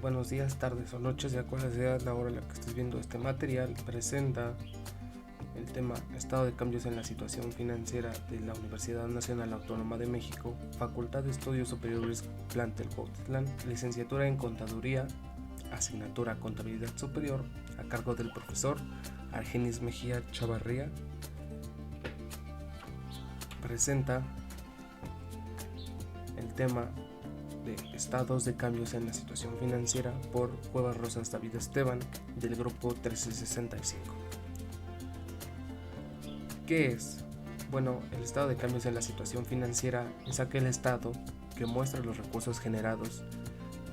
buenos días, tardes o noches, ya cual sea la hora en la que estés viendo este material, presenta el tema Estado de cambios en la situación financiera de la Universidad Nacional Autónoma de México, Facultad de Estudios Superiores Plantel Cuautitlán, licenciatura en Contaduría, asignatura Contabilidad Superior, a cargo del profesor Argenis Mejía Chavarría. Presenta el tema de estados de cambios en la situación financiera por Cuevas Rosas David Esteban del grupo 1365. ¿Qué es? Bueno, el estado de cambios en la situación financiera es aquel estado que muestra los recursos generados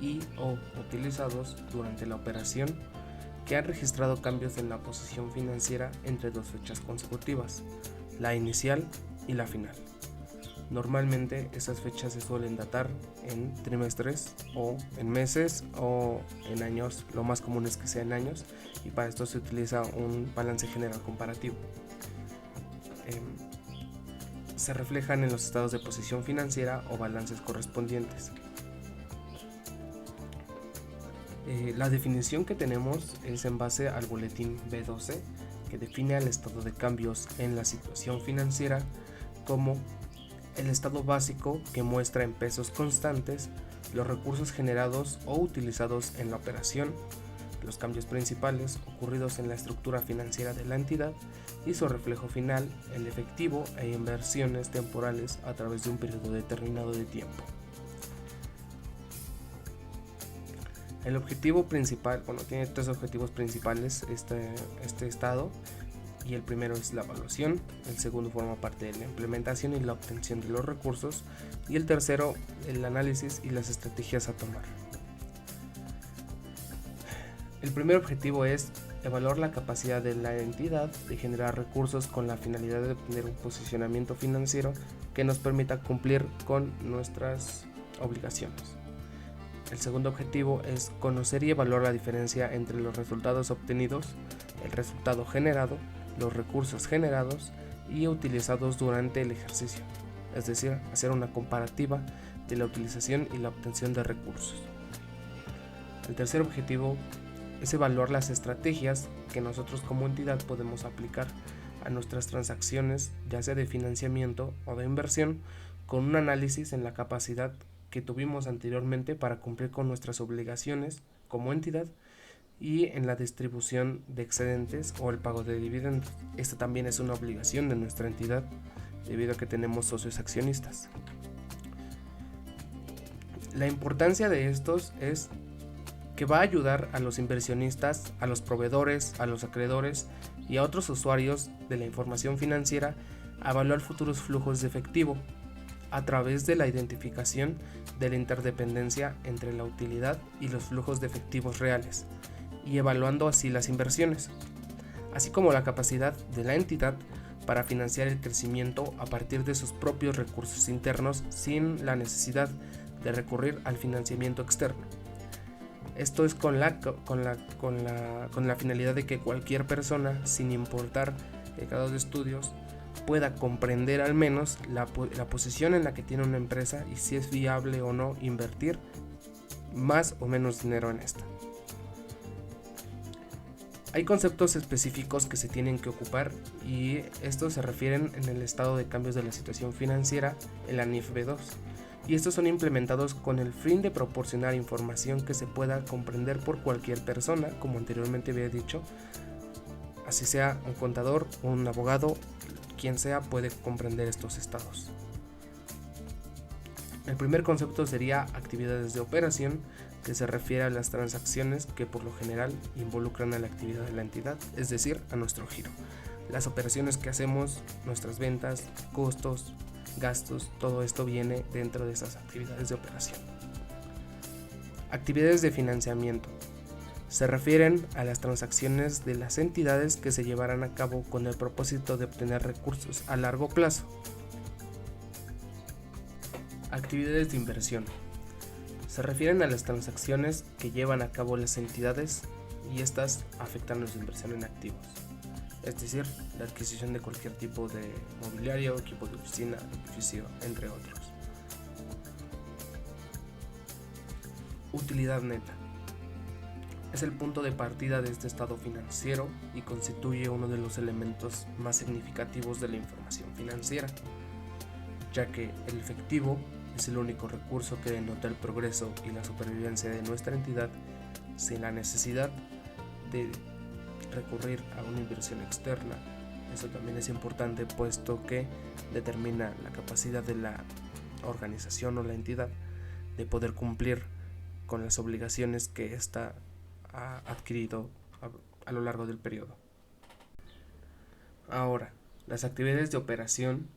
y o utilizados durante la operación que han registrado cambios en la posición financiera entre dos fechas consecutivas, la inicial y la final. Normalmente esas fechas se suelen datar en trimestres o en meses o en años. Lo más común es que sea en años, y para esto se utiliza un balance general comparativo. Se reflejan en los estados de posición financiera o balances correspondientes. La definición que tenemos es en base al boletín B12, que define el estado de cambios en la situación financiera como el estado básico que muestra en pesos constantes los recursos generados o utilizados en la operación, los cambios principales ocurridos en la estructura financiera de la entidad y su reflejo final, el efectivo e inversiones temporales a través de un periodo determinado de tiempo. El objetivo principal, tiene tres objetivos principales este estado. Y el primero es la evaluación, el segundo forma parte de la implementación y la obtención de los recursos, y el tercero el análisis y las estrategias a tomar. El primer objetivo es evaluar la capacidad de la entidad de generar recursos con la finalidad de obtener un posicionamiento financiero que nos permita cumplir con nuestras obligaciones. El segundo objetivo es conocer y evaluar la diferencia entre los resultados obtenidos, el resultado generado, los recursos generados y utilizados durante el ejercicio, es decir, hacer una comparativa de la utilización y la obtención de recursos. El tercer objetivo es evaluar las estrategias que nosotros como entidad podemos aplicar a nuestras transacciones, ya sea de financiamiento o de inversión, con un análisis en la capacidad que tuvimos anteriormente para cumplir con nuestras obligaciones como entidad y en la distribución de excedentes o el pago de dividendos. Esta también es una obligación de nuestra entidad debido a que tenemos socios accionistas. La importancia de estos es que va a ayudar a los inversionistas, a los proveedores, a los acreedores y a otros usuarios de la información financiera a evaluar futuros flujos de efectivo a través de la identificación de la interdependencia entre la utilidad y los flujos de efectivos reales, y evaluando así las inversiones, así como la capacidad de la entidad para financiar el crecimiento a partir de sus propios recursos internos sin la necesidad de recurrir al financiamiento externo. Esto es con la finalidad de que cualquier persona, sin importar el grado de estudios, pueda comprender al menos la posición en la que tiene una empresa y si es viable o no invertir más o menos dinero en esta. Hay conceptos específicos que se tienen que ocupar y estos se refieren en el estado de cambios de la situación financiera en la NIF B2, y estos son implementados con el fin de proporcionar información que se pueda comprender por cualquier persona, como anteriormente había dicho, así sea un contador, un abogado, quien sea puede comprender estos estados. El primer concepto sería actividades de operación, que se refiere a las transacciones que por lo general involucran a la actividad de la entidad, es decir, a nuestro giro. Las operaciones que hacemos, nuestras ventas, costos, gastos, todo esto viene dentro de esas actividades de operación. Actividades de financiamiento. Se refieren a las transacciones de las entidades que se llevarán a cabo con el propósito de obtener recursos a largo plazo. Actividades de inversión. Se refieren a las transacciones que llevan a cabo las entidades y estas afectan a su inversión en activos, es decir, la adquisición de cualquier tipo de mobiliario, equipo de oficina, edificio, entre otros. Utilidad neta. Es el punto de partida de este estado financiero y constituye uno de los elementos más significativos de la información financiera, ya que el efectivo es el único recurso que denota el progreso y la supervivencia de nuestra entidad sin la necesidad de recurrir a una inversión externa. Eso también es importante, puesto que determina la capacidad de la organización o la entidad de poder cumplir con las obligaciones que ésta ha adquirido a lo largo del periodo. Ahora, las actividades de operación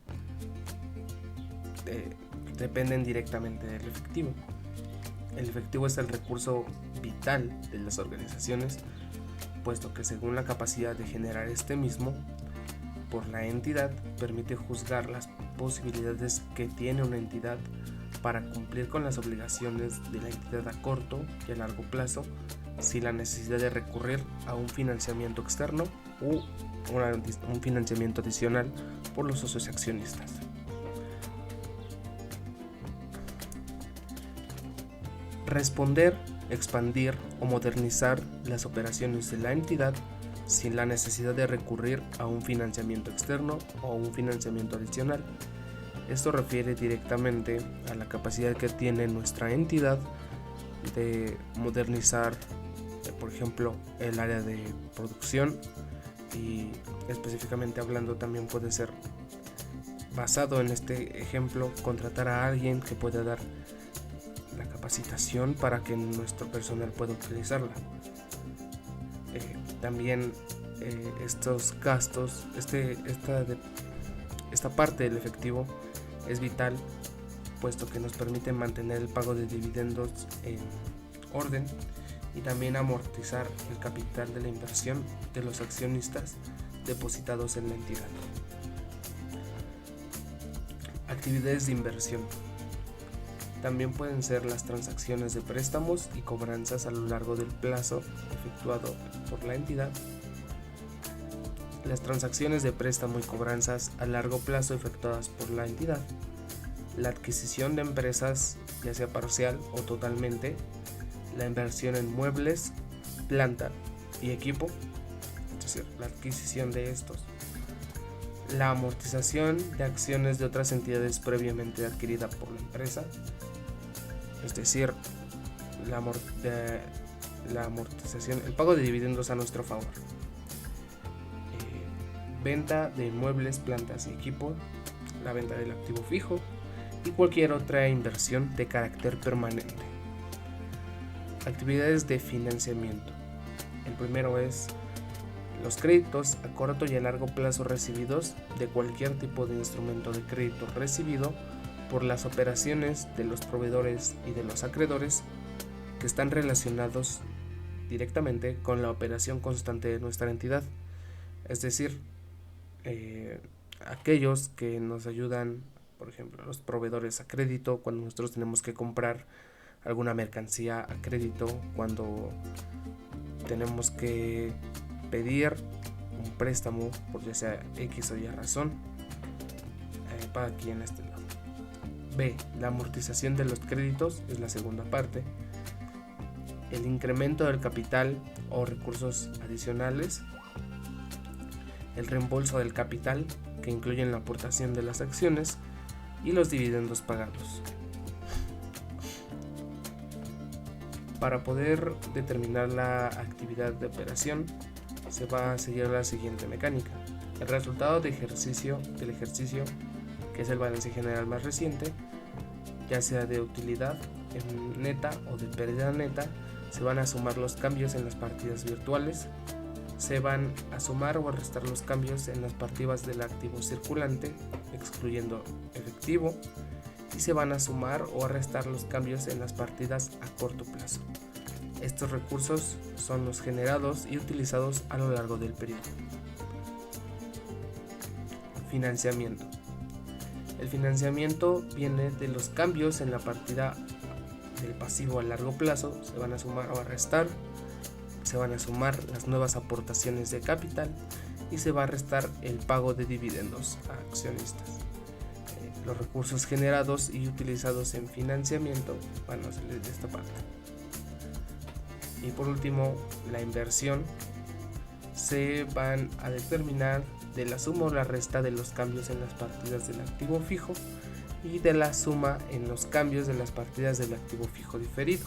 dependen directamente del efectivo. El efectivo es el recurso vital de las organizaciones, puesto que según la capacidad de generar este mismo por la entidad, permite juzgar las posibilidades que tiene una entidad para cumplir con las obligaciones de la entidad a corto y a largo plazo, sin la necesidad de recurrir a un financiamiento externo u un financiamiento adicional por los socios accionistas. Responder, expandir o modernizar las operaciones de la entidad sin la necesidad de recurrir a un financiamiento externo o un financiamiento adicional. Esto refiere directamente a la capacidad que tiene nuestra entidad de modernizar, por ejemplo, el área de producción, y específicamente hablando también puede ser, basado en este ejemplo, contratar a alguien que pueda dar la capacitación para que nuestro personal pueda utilizarla. También estos gastos, esta parte del efectivo es vital, puesto que nos permite mantener el pago de dividendos en orden y también amortizar el capital de la inversión de los accionistas depositados en la entidad. Actividades de inversión. También pueden ser las transacciones de préstamos y cobranzas a lo largo del plazo efectuado por la entidad. Las transacciones de préstamo y cobranzas a largo plazo efectuadas por la entidad. La adquisición de empresas, ya sea parcial o totalmente. La inversión en muebles, planta y equipo, es decir, la adquisición de estos. La amortización de acciones de otras entidades previamente adquirida por la empresa, es decir, la amortización, el pago de dividendos a nuestro favor. Venta de inmuebles, plantas y equipo, la venta del activo fijo y cualquier otra inversión de carácter permanente. Actividades de financiamiento. El primero es los créditos a corto y a largo plazo recibidos de cualquier tipo de instrumento de crédito recibido por las operaciones de los proveedores y de los acreedores que están relacionados directamente con la operación constante de nuestra entidad, es decir, aquellos que nos ayudan, por ejemplo, los proveedores a crédito cuando nosotros tenemos que comprar alguna mercancía a crédito, cuando tenemos que pedir un préstamo por ya sea X o Y razón, para aquí en este lado. B. La amortización de los créditos es la segunda parte. El incremento del capital o recursos adicionales. El reembolso del capital, que incluyen la aportación de las acciones y los dividendos pagados. Para poder determinar la actividad de operación, se va a seguir la siguiente mecánica. El resultado del ejercicio, que es el balance general más reciente, ya sea de utilidad neta o de pérdida neta, se van a sumar los cambios en las partidas virtuales, se van a sumar o a restar los cambios en las partidas del activo circulante, excluyendo efectivo, y se van a sumar o a restar los cambios en las partidas a corto plazo. Estos recursos son los generados y utilizados a lo largo del periodo. Financiamiento. El financiamiento viene de los cambios en la partida del pasivo a largo plazo, se van a sumar o a restar, se van a sumar las nuevas aportaciones de capital y se va a restar el pago de dividendos a accionistas. Los recursos generados y utilizados en financiamiento van a salir de esta parte. Y por último, la inversión se van a determinar de la suma o la resta de los cambios en las partidas del activo fijo y de la suma en los cambios de las partidas del activo fijo diferido.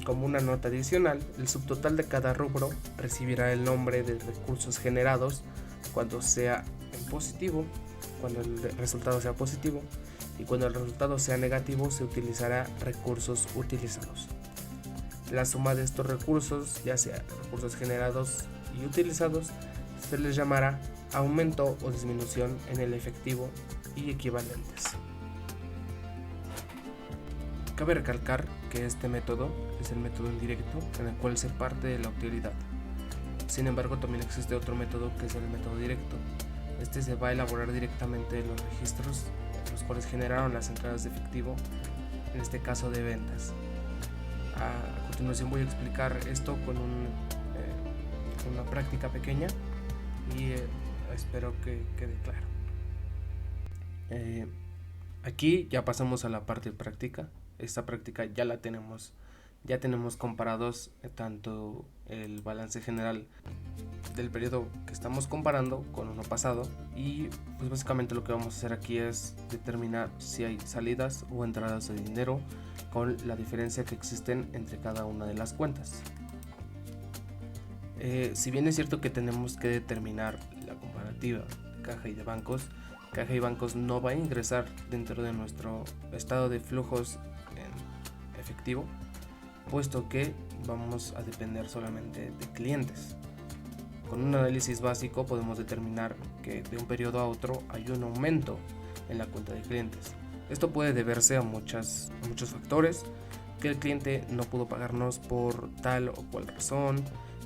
Como una nota adicional, el subtotal de cada rubro recibirá el nombre de recursos generados cuando sea en positivo, cuando el resultado sea positivo, y cuando el resultado sea negativo se utilizará recursos utilizados. La suma de estos recursos, ya sea recursos generados y utilizados, se les llamará aumento o disminución en el efectivo y equivalentes. Cabe recalcar que este método es el método indirecto en el cual se parte de la utilidad. Sin embargo, también existe otro método que es el método directo. Este se va a elaborar directamente en los registros, los cuales generaron las entradas de efectivo, en este caso de ventas. A continuación voy a explicar esto con una práctica pequeña y espero que quede claro. Aquí ya pasamos a la parte práctica. Esta práctica ya la tenemos, ya tenemos comparados tanto el balance general del periodo que estamos comparando con uno pasado, y pues básicamente lo que vamos a hacer aquí es determinar si hay salidas o entradas de dinero con la diferencia que existen entre cada una de las cuentas. Si bien es cierto que tenemos que determinar la comparativa de caja y de bancos, caja y bancos no va a ingresar dentro de nuestro estado de flujos en efectivo, puesto que vamos a depender solamente de clientes. Con un análisis básico podemos determinar que de un periodo a otro hay un aumento en la cuenta de clientes. Esto puede deberse a muchos factores, que el cliente no pudo pagarnos por tal o cual razón,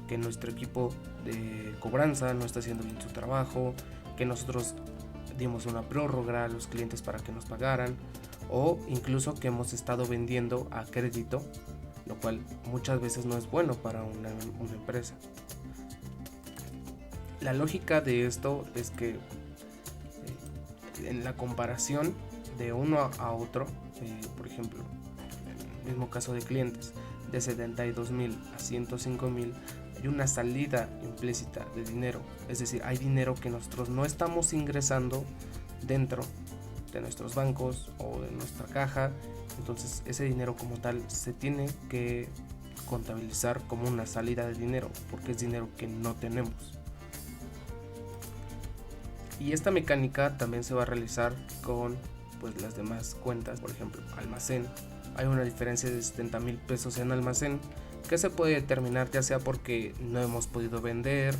que nuestro equipo de cobranza no está haciendo bien su trabajo, que nosotros dimos una prórroga a los clientes para que nos pagaran, o incluso que hemos estado vendiendo a crédito, lo cual muchas veces no es bueno para una empresa. La lógica de esto es que en la comparación de uno a otro, por ejemplo, en el mismo caso de clientes, de 72,000 a 105,000, hay una salida implícita de dinero, es decir, hay dinero que nosotros no estamos ingresando dentro de nuestros bancos o de nuestra caja. Entonces ese dinero como tal se tiene que contabilizar como una salida de dinero, porque es dinero que no tenemos. Y esta mecánica también se va a realizar con pues las demás cuentas. Por ejemplo, almacén, hay una diferencia de 70,000 pesos en almacén, que se puede determinar ya sea porque no hemos podido vender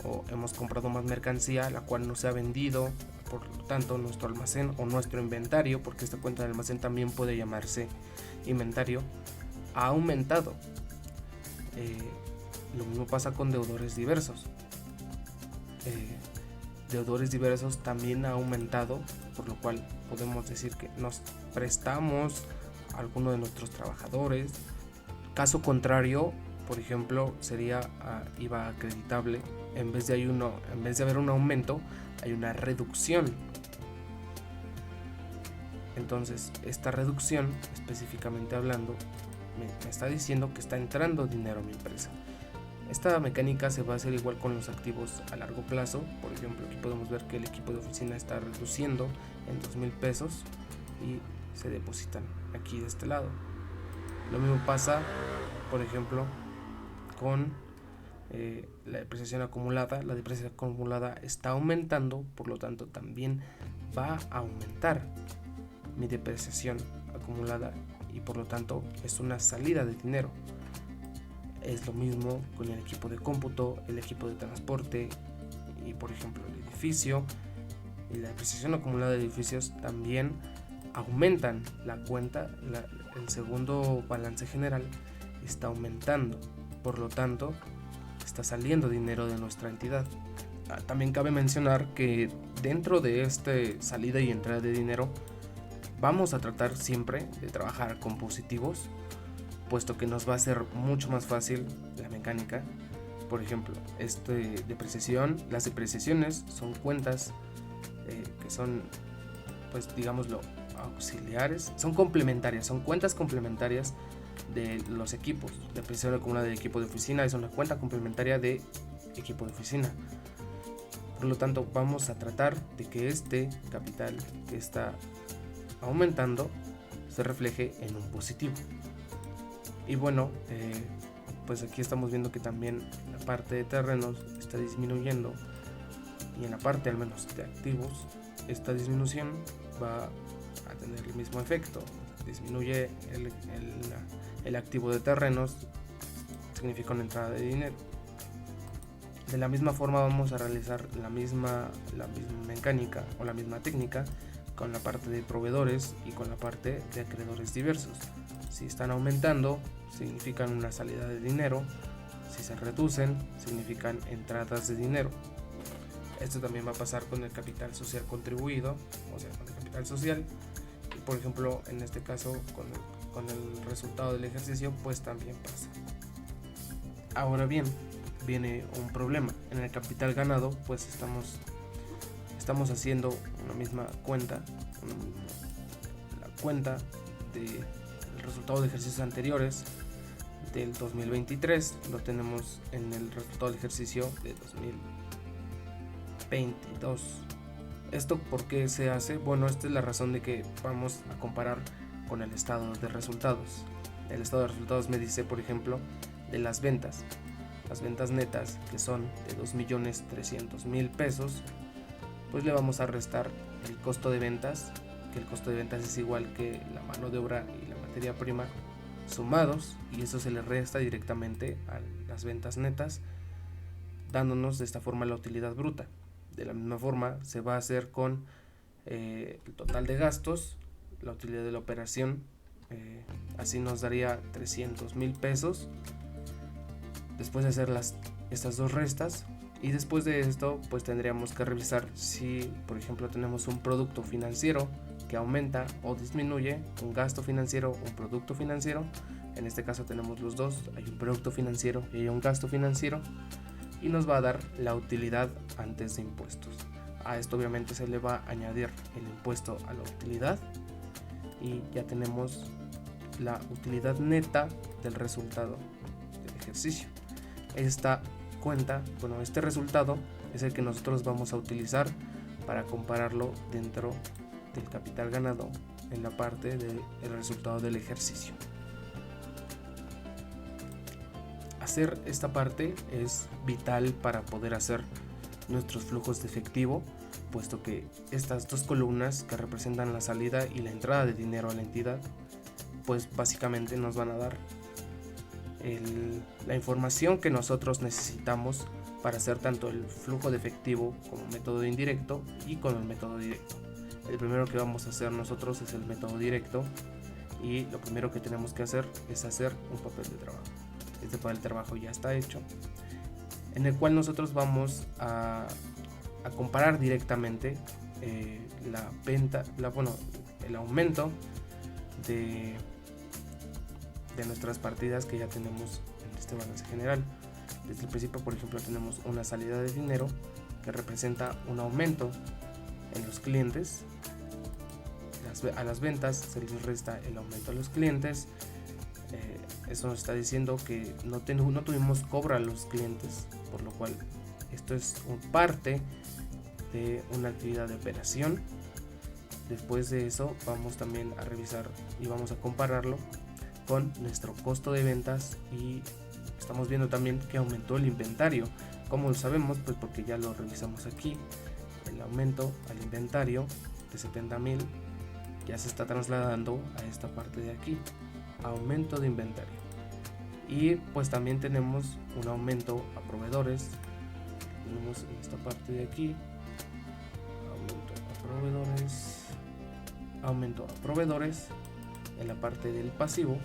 o hemos comprado más mercancía la cual no se ha vendido. Por lo tanto, nuestro almacén o nuestro inventario, porque esta cuenta de almacén también puede llamarse inventario, ha aumentado. Lo mismo pasa con deudores diversos. Deudores diversos también ha aumentado, por lo cual podemos decir que nos prestamos a alguno de nuestros trabajadores. Caso contrario, por ejemplo, sería IVA acreditable. En vez de haber un aumento, hay una reducción. Entonces, esta reducción, específicamente hablando, me está diciendo que está entrando dinero a mi empresa. Esta mecánica se va a hacer igual con los activos a largo plazo. Por ejemplo, aquí podemos ver que el equipo de oficina está reduciendo en 2,000 pesos y se depositan aquí de este lado. Lo mismo pasa, por ejemplo, con la depreciación acumulada. La depreciación acumulada está aumentando, por lo tanto también va a aumentar mi depreciación acumulada y por lo tanto es una salida de dinero. Es lo mismo con el equipo de cómputo, el equipo de transporte y por ejemplo el edificio. Y la depreciación acumulada de edificios también aumentan la cuenta, el segundo balance general está aumentando, por lo tanto está saliendo dinero de nuestra entidad. También cabe mencionar que dentro de este salida y entrada de dinero vamos a tratar siempre de trabajar con positivos, puesto que nos va a ser mucho más fácil la mecánica. Por ejemplo, las depreciaciones son cuentas que son, pues digámoslo, auxiliares, son complementarias, son cuentas complementarias de los equipos. La depreciación acumulada del equipo de oficina es una cuenta complementaria de equipo de oficina. Por lo tanto, vamos a tratar de que este capital que está aumentando se refleje en un positivo. Y bueno, pues aquí estamos viendo que también la parte de terrenos está disminuyendo, y en la parte al menos de activos esta disminución va a tener el mismo efecto. Disminuye el activo de terrenos, significa una entrada de dinero. De la misma forma vamos a realizar la misma mecánica o la misma técnica con la parte de proveedores y con la parte de acreedores diversos. Si están aumentando, significan una salida de dinero. Si se reducen, significan entradas de dinero. Esto también va a pasar con el capital social contribuido, o sea, con el capital social. Y por ejemplo, en este caso, con el resultado del ejercicio, pues también pasa. Ahora bien, viene un problema. En el capital ganado, pues estamos haciendo una misma cuenta, la cuenta del resultado de ejercicios anteriores del 2023, lo tenemos en el resultado del ejercicio de 2022. ¿Esto por qué se hace? Bueno, esta es la razón de que vamos a comparar con el estado de resultados. El estado de resultados me dice, por ejemplo, de las ventas netas, que son de 2.300.000 pesos, pues le vamos a restar el costo de ventas, que el costo de ventas es igual que la mano de obra y la materia prima sumados, y eso se le resta directamente a las ventas netas, dándonos de esta forma la utilidad bruta. De la misma forma se va a hacer con el total de gastos, la utilidad de la operación, así nos daría 300.000 pesos. Después de hacer estas dos restas, y después de esto pues tendríamos que revisar si por ejemplo tenemos un producto financiero que aumenta o disminuye, un gasto financiero, un producto financiero. En este caso tenemos los dos, hay un producto financiero y hay un gasto financiero, y nos va a dar la utilidad antes de impuestos. A esto obviamente se le va a añadir el impuesto a la utilidad, y ya tenemos la utilidad neta del resultado del ejercicio. Esta cuenta, bueno, este resultado es el que nosotros vamos a utilizar para compararlo dentro del capital ganado en la parte del resultado del ejercicio. Hacer esta parte es vital para poder hacer nuestros flujos de efectivo, puesto que estas dos columnas que representan la salida y la entrada de dinero a la entidad, pues básicamente nos van a dar la información que nosotros necesitamos para hacer tanto el flujo de efectivo como método indirecto y con el método directo. El primero que vamos a hacer nosotros es el método directo, y lo primero que tenemos que hacer es hacer un papel de trabajo. Este papel de trabajo ya está hecho, en el cual nosotros vamos a comparar directamente el aumento de nuestras partidas que ya tenemos en este balance general. Desde el principio, por ejemplo, tenemos una salida de dinero que representa un aumento en los clientes. A las ventas se les resta el aumento a los clientes. Eso nos está diciendo que no tuvimos cobro a los clientes, por lo cual esto es parte de una actividad de operación. Después de eso vamos también a revisar y vamos a compararlo con nuestro costo de ventas, y estamos viendo también que aumentó el inventario. ¿Cómo lo sabemos? Pues porque ya lo revisamos aquí. El aumento al inventario de 70.000 ya se está trasladando a esta parte de aquí, aumento de inventario. Y pues también tenemos un aumento a proveedores, tenemos en esta parte de aquí, aumento a proveedores en la parte del pasivo,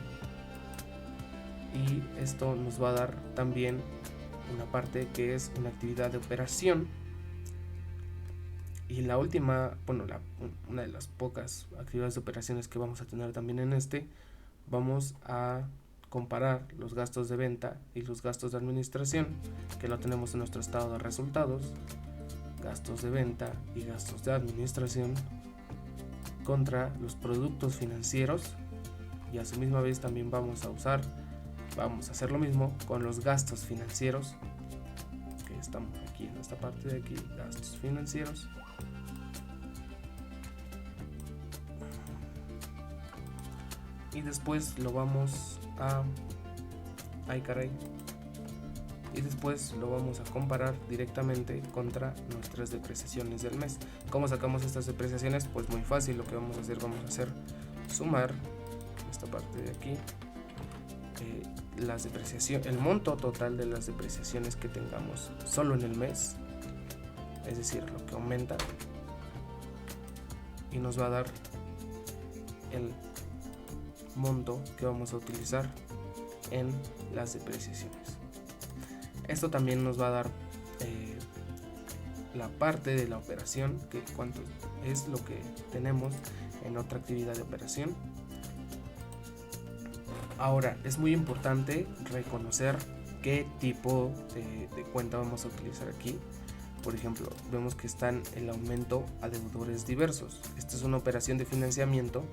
y esto nos va a dar también una parte que es una actividad de operación. Y la última, una de las pocas actividades de operaciones que vamos a tener también en vamos a comparar los gastos de venta y los gastos de administración, que lo tenemos en nuestro estado de resultados. Gastos de venta y gastos de administración contra los productos financieros, y a su misma vez también vamos a hacer lo mismo con los gastos financieros, que estamos aquí en esta parte de aquí, gastos financieros. Y después lo vamos a y después lo vamos a comparar directamente contra nuestras depreciaciones del mes. ¿Cómo sacamos estas depreciaciones? Pues muy fácil. Lo que vamos a hacer sumar esta parte de aquí el monto total de las depreciaciones que tengamos solo en el mes, es decir, lo que aumenta, y nos va a dar el monto que vamos a utilizar en las depreciaciones. Esto también nos va a dar la parte de la operación, que cuánto es lo que tenemos en otra actividad de operación. Ahora, es muy importante reconocer qué tipo de cuenta vamos a utilizar aquí. Por ejemplo, vemos que están el aumento a deudores diversos. Esta es una operación de financiamiento,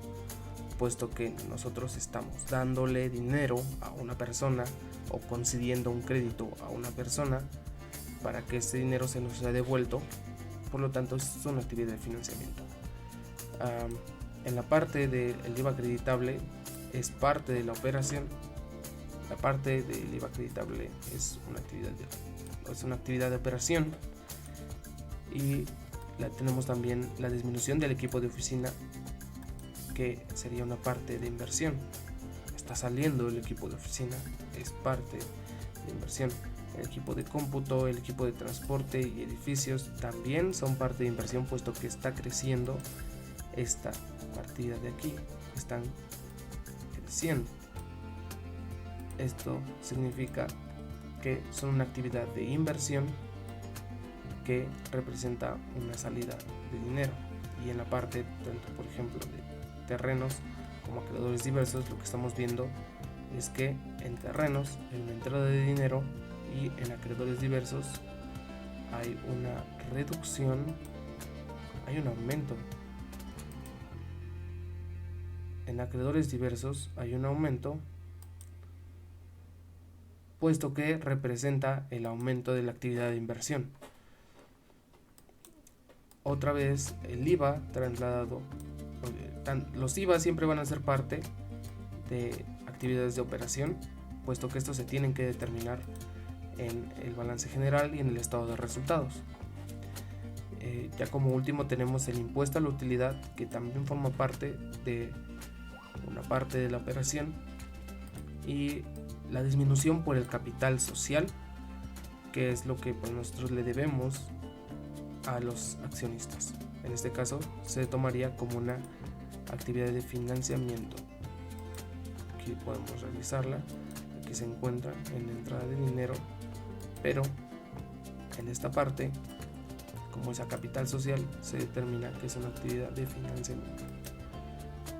puesto que nosotros estamos dándole dinero a una persona o concediendo un crédito a una persona para que ese dinero se nos sea devuelto. Por lo tanto, es una actividad de financiamiento. En la parte del IVA acreditable es parte de la operación. La parte del IVA acreditable es una actividad de operación. Y tenemos también la disminución del equipo de oficina, que sería una parte de inversión. Está saliendo el equipo de oficina, es parte de inversión. El equipo de cómputo, el equipo de transporte y edificios también son parte de inversión, puesto que está creciendo esta partida de aquí, están creciendo. Esto significa que son una actividad de inversión que representa una salida de dinero. Y en la parte, tanto por ejemplo de terrenos como acreedores diversos, lo que estamos viendo es que en terrenos hay una entrada de dinero y en acreedores diversos hay una reducción, hay un aumento. En acreedores diversos hay un aumento, puesto que representa el aumento de la actividad de inversión. Otra vez el IVA trasladado, los IVA siempre van a ser parte de actividades de operación, puesto que estos se tienen que determinar en el balance general y en el estado de resultados. Ya como último tenemos el impuesto a la utilidad, que también forma parte de una parte de la operación, y la disminución por el capital social, que es lo que pues nosotros le debemos a los accionistas. En este caso se tomaría como una actividad de financiamiento. Aquí podemos realizarla, aquí se encuentra en la entrada de dinero, pero en esta parte, como es a capital social, se determina que es una actividad de financiamiento.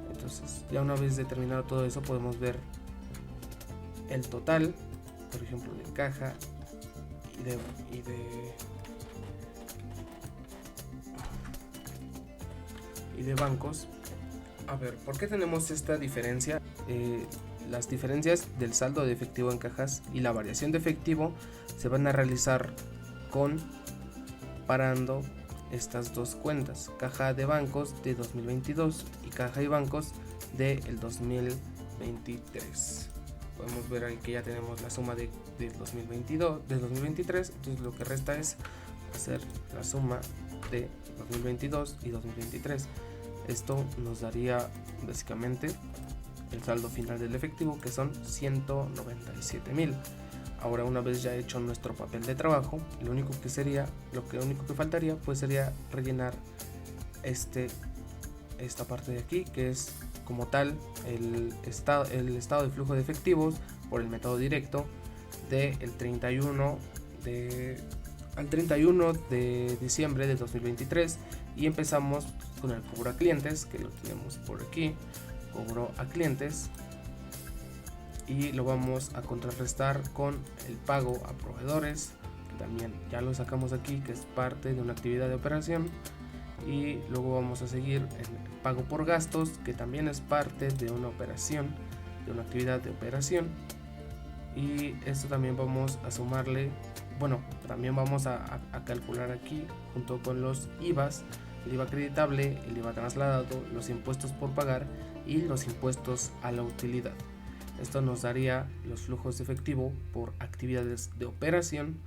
Entonces, ya una vez determinado todo eso, podemos ver el total, por ejemplo, de caja y de bancos. A ver, ¿por qué tenemos esta diferencia? Las diferencias del saldo de efectivo en cajas y la variación de efectivo se van a realizar comparando estas dos cuentas, caja de bancos de 2022 y caja de bancos del 2023. Podemos ver ahí que ya tenemos la suma del 2022, del 2023, entonces lo que resta es hacer la suma de 2022 y 2023. Esto nos daría básicamente el saldo final del efectivo, que son 197,000. Ahora, una vez ya hecho nuestro papel de trabajo, lo único que faltaría pues sería rellenar esta parte de aquí, que es como tal el estado de flujo de efectivos por el método directo del 31 al 31 de diciembre de 2023, y empezamos con el cobro a clientes, que lo tenemos por aquí, cobro a clientes, y lo vamos a contrarrestar con el pago a proveedores, que también ya lo sacamos aquí, que es parte de una actividad de operación, y luego vamos a seguir en el pago por gastos, que también es parte de una operación, de una actividad de operación. Y esto también vamos a sumarle, también vamos a calcular aquí junto con los IVAs, el IVA acreditable, el IVA trasladado, los impuestos por pagar y los impuestos a la utilidad. Esto nos daría los flujos de efectivo por actividades de operación,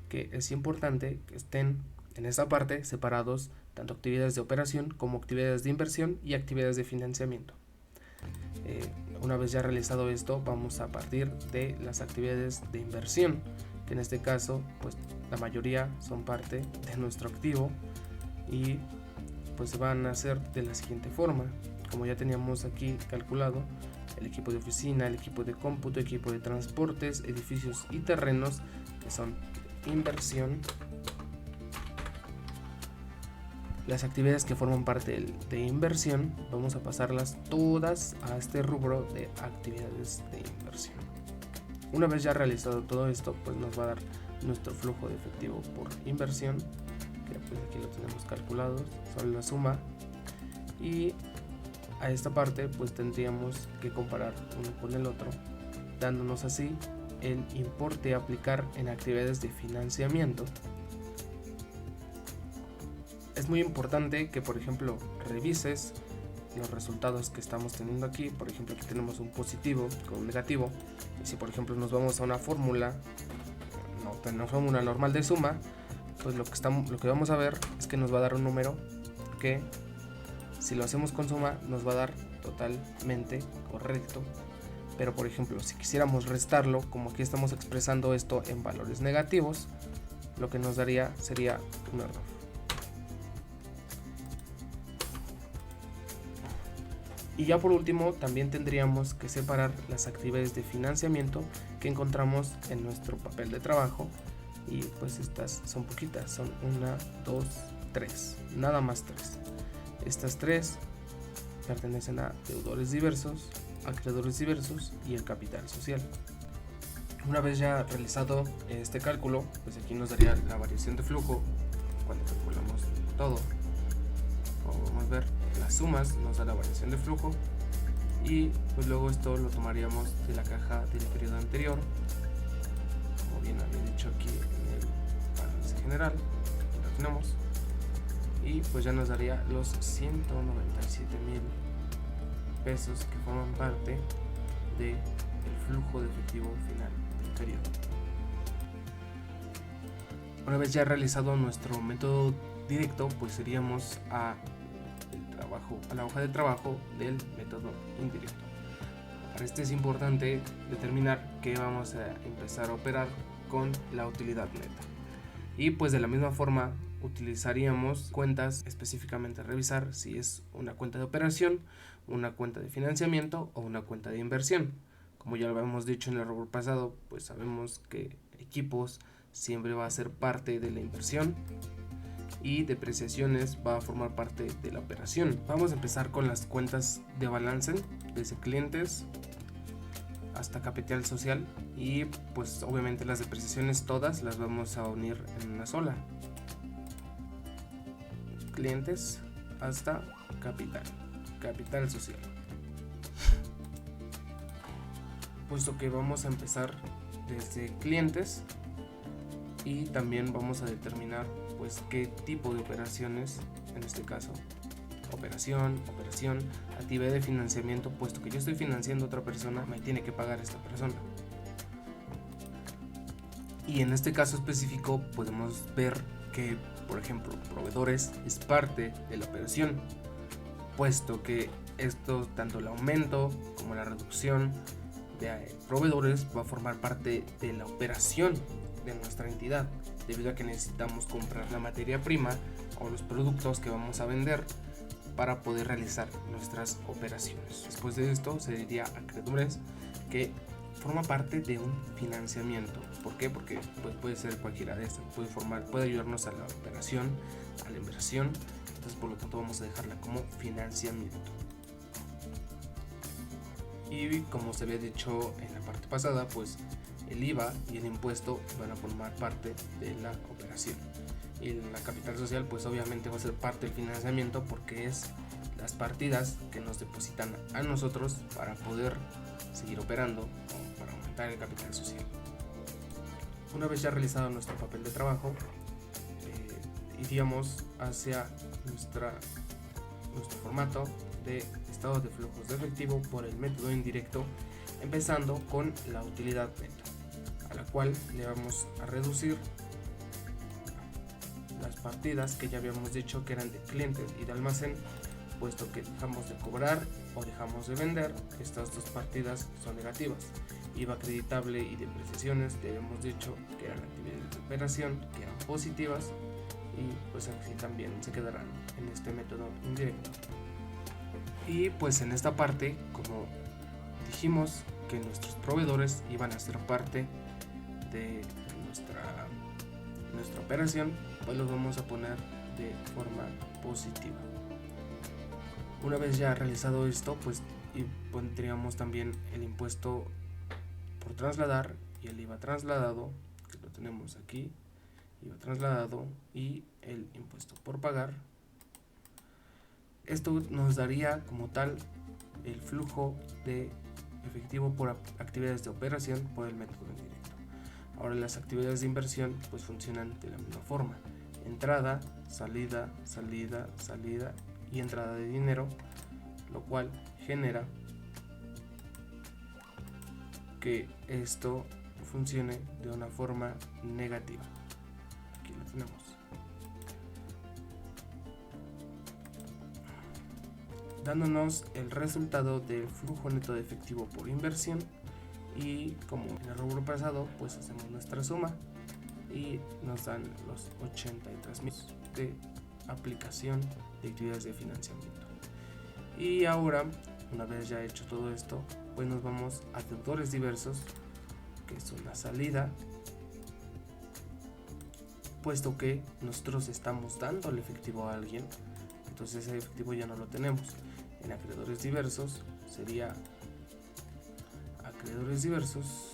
que es importante que estén en esta parte separados tanto actividades de operación como actividades de inversión y actividades de financiamiento. Una vez ya realizado esto, vamos a partir de las actividades de inversión, que en este caso pues la mayoría son parte de nuestro activo y pues van a ser de la siguiente forma. Como ya teníamos aquí calculado, el equipo de oficina, el equipo de cómputo, equipo de transportes, edificios y terrenos, que son inversión. Las actividades que forman parte de inversión vamos a pasarlas todas a este rubro de actividades de inversión. Una vez ya realizado todo esto, pues nos va a dar nuestro flujo de efectivo por inversión, que pues aquí lo tenemos calculado sobre la suma, y a esta parte pues tendríamos que comparar uno con el otro, dándonos así el importe a aplicar en actividades de financiamiento. Es muy importante que, por ejemplo, revises los resultados que estamos teniendo aquí. Por ejemplo, aquí tenemos un positivo con un negativo, y si por ejemplo nos vamos a una fórmula, una fórmula normal de suma, pues lo que vamos a ver es que nos va a dar un número que, si lo hacemos con suma, nos va a dar totalmente correcto. Pero por ejemplo, si quisiéramos restarlo, como aquí estamos expresando esto en valores negativos, lo que nos daría sería un error. Y ya por último, también tendríamos que separar las actividades de financiamiento que encontramos en nuestro papel de trabajo, y pues estas son poquitas, son 1, 2, 3, nada más 3. Estas 3 pertenecen a deudores diversos, acreedores diversos y el capital social. Una vez ya realizado este cálculo, pues aquí nos daría la variación de flujo cuando calculamos todo. Como podemos ver, las sumas nos da la variación de flujo, y pues luego esto lo tomaríamos de la caja del periodo anterior, como bien había dicho aquí en el balance general, lo tenemos, y pues ya nos daría los 197,000 pesos que forman parte del flujo de efectivo final del periodo. Una vez ya realizado nuestro método directo, pues iríamos a la hoja de trabajo del método indirecto. Para este es importante determinar que vamos a empezar a operar con la utilidad neta, y pues de la misma forma utilizaríamos cuentas, específicamente revisar si es una cuenta de operación, una cuenta de financiamiento o una cuenta de inversión. Como ya lo habíamos dicho en el rubro pasado, pues sabemos que equipos siempre va a ser parte de la inversión, y depreciaciones va a formar parte de la operación. Vamos a empezar con las cuentas de balance, desde clientes hasta capital social, y pues obviamente las depreciaciones todas las vamos a unir en una sola. Clientes hasta capital social. Puesto que vamos a empezar desde clientes, y también vamos a determinar pues qué tipo de operaciones, en este caso operación, actividad de financiamiento, puesto que yo estoy financiando a otra persona, me tiene que pagar esta persona. Y en este caso específico podemos ver que, por ejemplo, proveedores es parte de la operación, puesto que esto, tanto el aumento como la reducción de proveedores, va a formar parte de la operación de nuestra entidad, debido a que necesitamos comprar la materia prima o los productos que vamos a vender para poder realizar nuestras operaciones. Después de esto se diría acreedores, que forma parte de un financiamiento. ¿Por qué? Porque pues, puede ser cualquiera de estos, puede ayudarnos a la operación, a la inversión, entonces por lo tanto vamos a dejarla como financiamiento. Y como se había dicho en la parte pasada, pues el IVA y el impuesto van a formar parte de la operación. Y la capital social pues obviamente va a ser parte del financiamiento, porque es las partidas que nos depositan a nosotros para poder seguir operando o para aumentar el capital social. Una vez ya realizado nuestro papel de trabajo, iríamos hacia nuestro formato de estado de flujos de efectivo por el método indirecto, empezando con la utilidad neta, a la cual le vamos a reducir las partidas que ya habíamos dicho que eran de clientes y de almacén, puesto que dejamos de cobrar o dejamos de vender. Estas dos partidas son negativas. IVA acreditable y depreciaciones ya habíamos dicho que eran actividades de operación, que eran positivas, y pues así también se quedarán en este método indirecto. Y pues en esta parte, como dijimos que nuestros proveedores iban a ser parte de nuestra operación, pues los vamos a poner de forma positiva. Una vez ya realizado esto, pues pondríamos también el impuesto por trasladar y el IVA trasladado, que lo tenemos aquí, IVA trasladado y el impuesto por pagar. Esto nos daría como tal el flujo de efectivo por actividades de operación por el método indirecto. Ahora las actividades de inversión pues funcionan de la misma forma: entrada, salida, salida, salida y entrada de dinero, lo cual genera que esto funcione de una forma negativa. Aquí lo tenemos. Dándonos el resultado del flujo neto de efectivo por inversión, y como en el rubro pasado pues hacemos nuestra suma y nos dan los 83,000 de aplicación de actividades de financiamiento. Y ahora, una vez ya hecho todo esto, pues nos vamos a deudores diversos, que es una salida, puesto que nosotros estamos dando el efectivo a alguien, entonces ese efectivo ya no lo tenemos. En acreedores diversos sería acreedores diversos,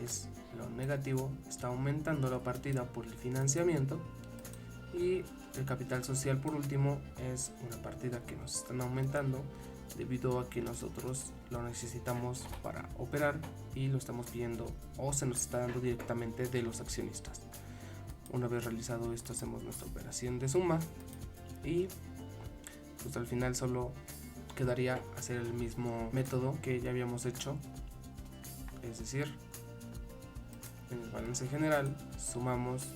es lo negativo, está aumentando la partida por el financiamiento. Y el capital social, por último, es una partida que nos están aumentando debido a que nosotros lo necesitamos para operar y lo estamos pidiendo o se nos está dando directamente de los accionistas. Una vez realizado esto, hacemos nuestra operación de suma y pues al final solo quedaría hacer el mismo método que ya habíamos hecho, es decir, en el balance general sumamos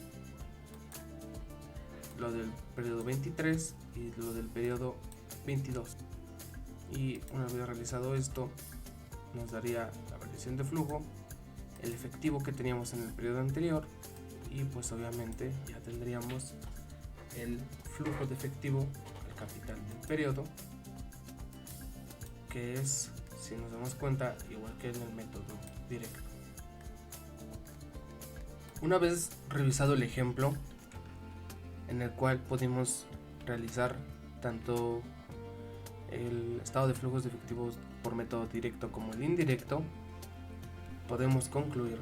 lo del periodo 23 y lo del periodo 22, y una vez realizado esto nos daría la variación de flujo, el efectivo que teníamos en el periodo anterior, y pues obviamente ya tendríamos el flujo de efectivo al capital del periodo, que es, si nos damos cuenta, igual que en el método directo. Una vez revisado el ejemplo en el cual pudimos realizar tanto el estado de flujos de efectivos por método directo como el indirecto, podemos concluir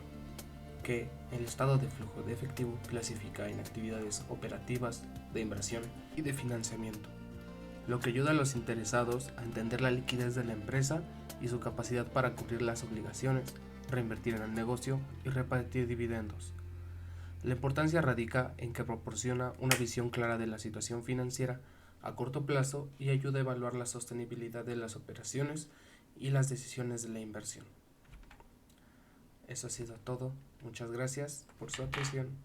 que el estado de flujo de efectivo clasifica en actividades operativas, de inversión y de financiamiento, lo que ayuda a los interesados a entender la liquidez de la empresa y su capacidad para cubrir las obligaciones, reinvertir en el negocio y repartir dividendos. La importancia radica en que proporciona una visión clara de la situación financiera a corto plazo y ayuda a evaluar la sostenibilidad de las operaciones y las decisiones de la inversión. Eso ha sido todo. Muchas gracias por su atención.